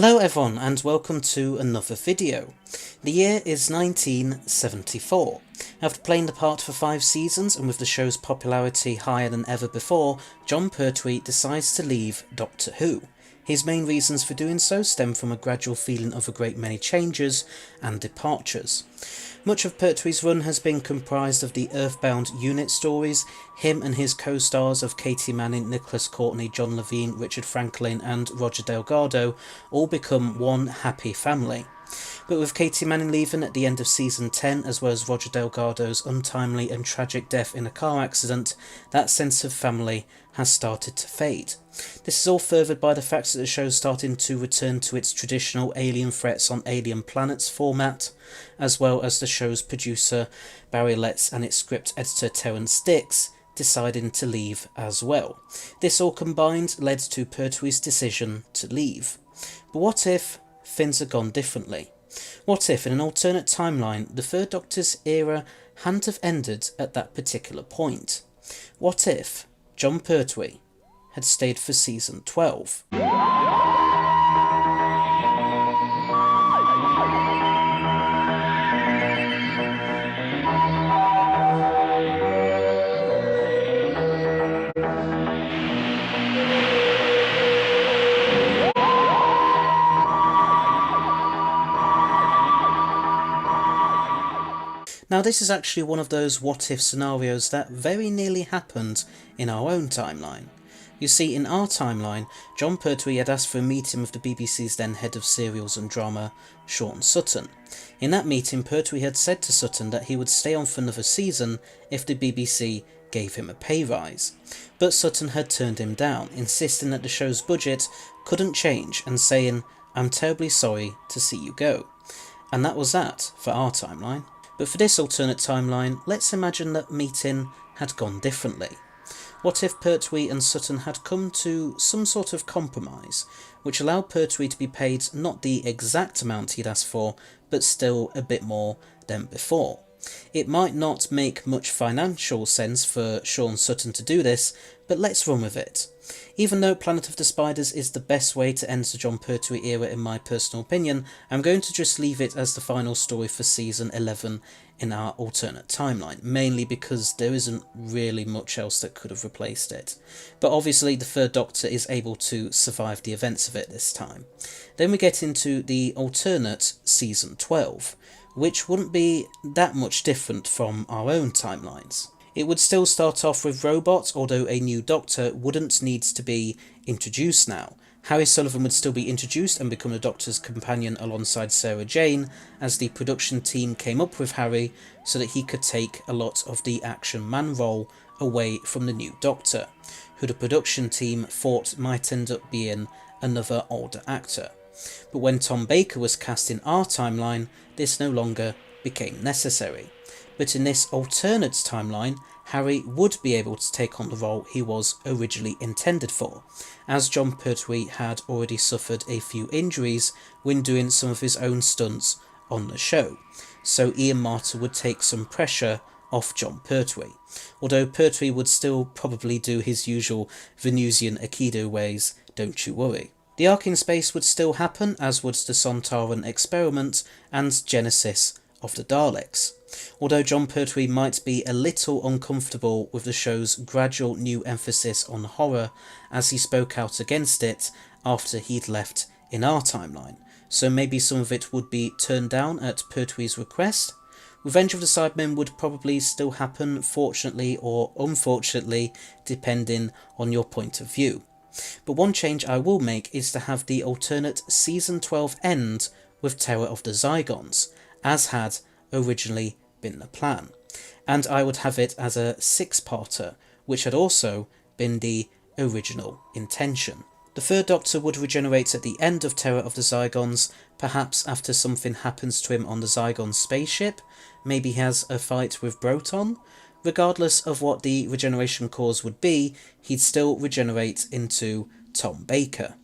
Hello everyone and welcome to another video. The year is 1974. After playing the part for 5 seasons and with the show's popularity higher than ever before, Jon Pertwee decides to leave Doctor Who. His main reasons for doing so stem from a gradual feeling of a great many changes and departures. Much of Pertwee's run has been comprised of the Earthbound unit stories. Him and his co-stars of Katie Manning, Nicholas Courtney, John Levine, Richard Franklin and Roger Delgado all become one happy family. But with Katie Manning leaving at the end of season 10, as well as Roger Delgado's untimely and tragic death in a car accident, that sense of family has started to fade. This is all furthered by the fact that the show is starting to return to its traditional alien threats on alien planets format, as well as the show's producer Barry Letts and its script editor Terrence Dicks deciding to leave as well. This all combined led to Pertwee's decision to leave. But what if things had gone differently? What if, in an alternate timeline, the Third Doctor's era hadn't have ended at that particular point? What if Jon Pertwee had stayed for season 12? Now this is actually one of those what-if scenarios that very nearly happened in our own timeline. You see, in our timeline, Jon Pertwee had asked for a meeting with the BBC's then head of serials and drama, Sean Sutton. In that meeting, Pertwee had said to Sutton that he would stay on for another season if the BBC gave him a pay rise. But Sutton had turned him down, insisting that the show's budget couldn't change and saying, "I'm terribly sorry to see you go." And that was that for our timeline. But for this alternate timeline, let's imagine that meeting had gone differently. What if Pertwee and Sutton had come to some sort of compromise, which allowed Pertwee to be paid not the exact amount he'd asked for, but still a bit more than before? It might not make much financial sense for Sean Sutton to do this, but let's run with it. Even though Planet of the Spiders is the best way to end the Jon Pertwee era in my personal opinion, I'm going to just leave it as the final story for season 11 in our alternate timeline, mainly because there isn't really much else that could have replaced it. But obviously the Third Doctor is able to survive the events of it this time. Then we get into the alternate season 12, which wouldn't be that much different from our own timelines. It would still start off with robots, although a new Doctor wouldn't need to be introduced now. Harry Sullivan would still be introduced and become the Doctor's companion alongside Sarah Jane, as the production team came up with Harry so that he could take a lot of the action man role away from the new Doctor, who the production team thought might end up being another older actor. But when Tom Baker was cast in our timeline, this no longer became necessary. But in this alternate timeline, Harry would be able to take on the role he was originally intended for, as Jon Pertwee had already suffered a few injuries when doing some of his own stunts on the show, so Ian Marter would take some pressure off Jon Pertwee, although Pertwee would still probably do his usual Venusian Aikido ways, don't you worry. The arc in space would still happen, as would the Sontaran experiment and genesis of the Daleks. Although Jon Pertwee might be a little uncomfortable with the show's gradual new emphasis on horror, as he spoke out against it after he'd left in our timeline, so maybe some of it would be turned down at Pertwee's request. Revenge of the Cybermen would probably still happen, fortunately or unfortunately, depending on your point of view. But one change I will make is to have the alternate season 12 end with Terror of the Zygons, as had originally been the plan, and I would have it as a 6-parter, which had also been the original intention. The Third Doctor would regenerate at the end of Terror of the Zygons, perhaps after something happens to him on the Zygon spaceship. Maybe he has a fight with Broton. Regardless of what the regeneration cause would be, he'd still regenerate into Tom Baker.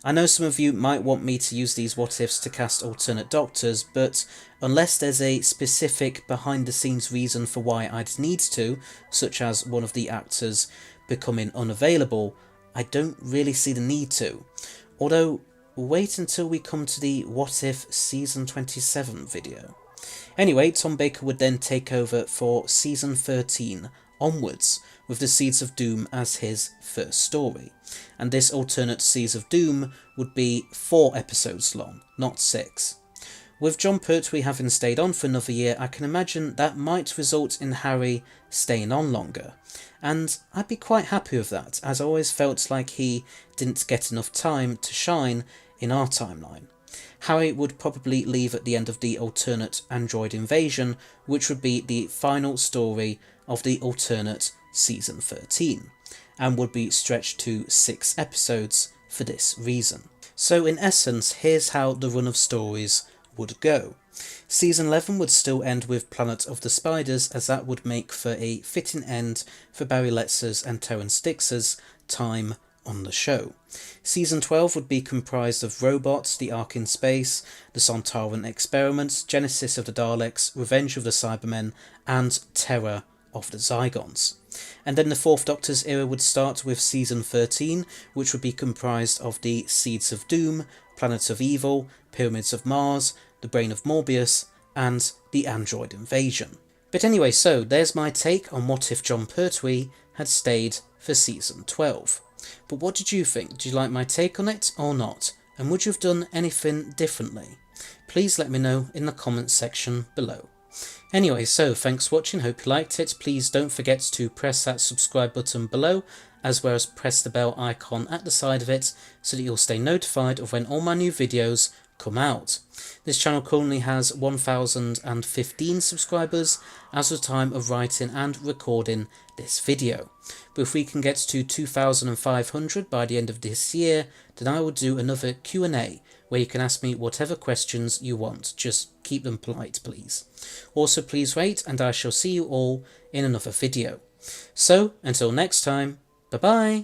I know some of you might want me to use these what-ifs to cast alternate Doctors, but unless there's a specific behind-the-scenes reason for why I'd need to, such as one of the actors becoming unavailable, I don't really see the need to. Although wait until we come to the What If Season 27 video. Anyway, Tom Baker would then take over for Season 13 onwards, with the Seeds of Doom as his first story. And this alternate Seeds of Doom would be 4 episodes long, not 6. With Jon Pertwee having stayed on for another year, I can imagine that might result in Harry staying on longer. And I'd be quite happy with that, as I always felt like he didn't get enough time to shine in our timeline. Harry would probably leave at the end of the alternate android invasion, which would be the final story of the alternate Season 13, and would be stretched to 6 episodes for this reason. So in essence, here's how the run of stories would go. Season 11 would still end with Planet of the Spiders, as that would make for a fitting end for Barry Letzer's and Terrence Dix's time on the show. Season 12 would be comprised of Robots, The Ark in Space, The Sontaran Experiments, Genesis of the Daleks, Revenge of the Cybermen, and Terror of the Zygons. And then the Fourth Doctor's era would start with Season 13, which would be comprised of the Seeds of Doom, Planets of Evil, Pyramids of Mars, The Brain of Morbius, and the Android Invasion. But anyway, so there's my take on what if Jon Pertwee had stayed for Season 12. But what did you think? Did you like my take on it or not? And would you have done anything differently? Please let me know in the comments section below. Anyway, so thanks for watching, hope you liked it. Please don't forget to press that subscribe button below, as well as press the bell icon at the side of it, so that you'll stay notified of when all my new videos come out. This channel currently has 1,015 subscribers as of the time of writing and recording this video. But if we can get to 2,500 by the end of this year, then I will do another Q&A where you can ask me whatever questions you want. Just keep them polite, please. Also, please rate, and I shall see you all in another video. So, until next time, bye-bye!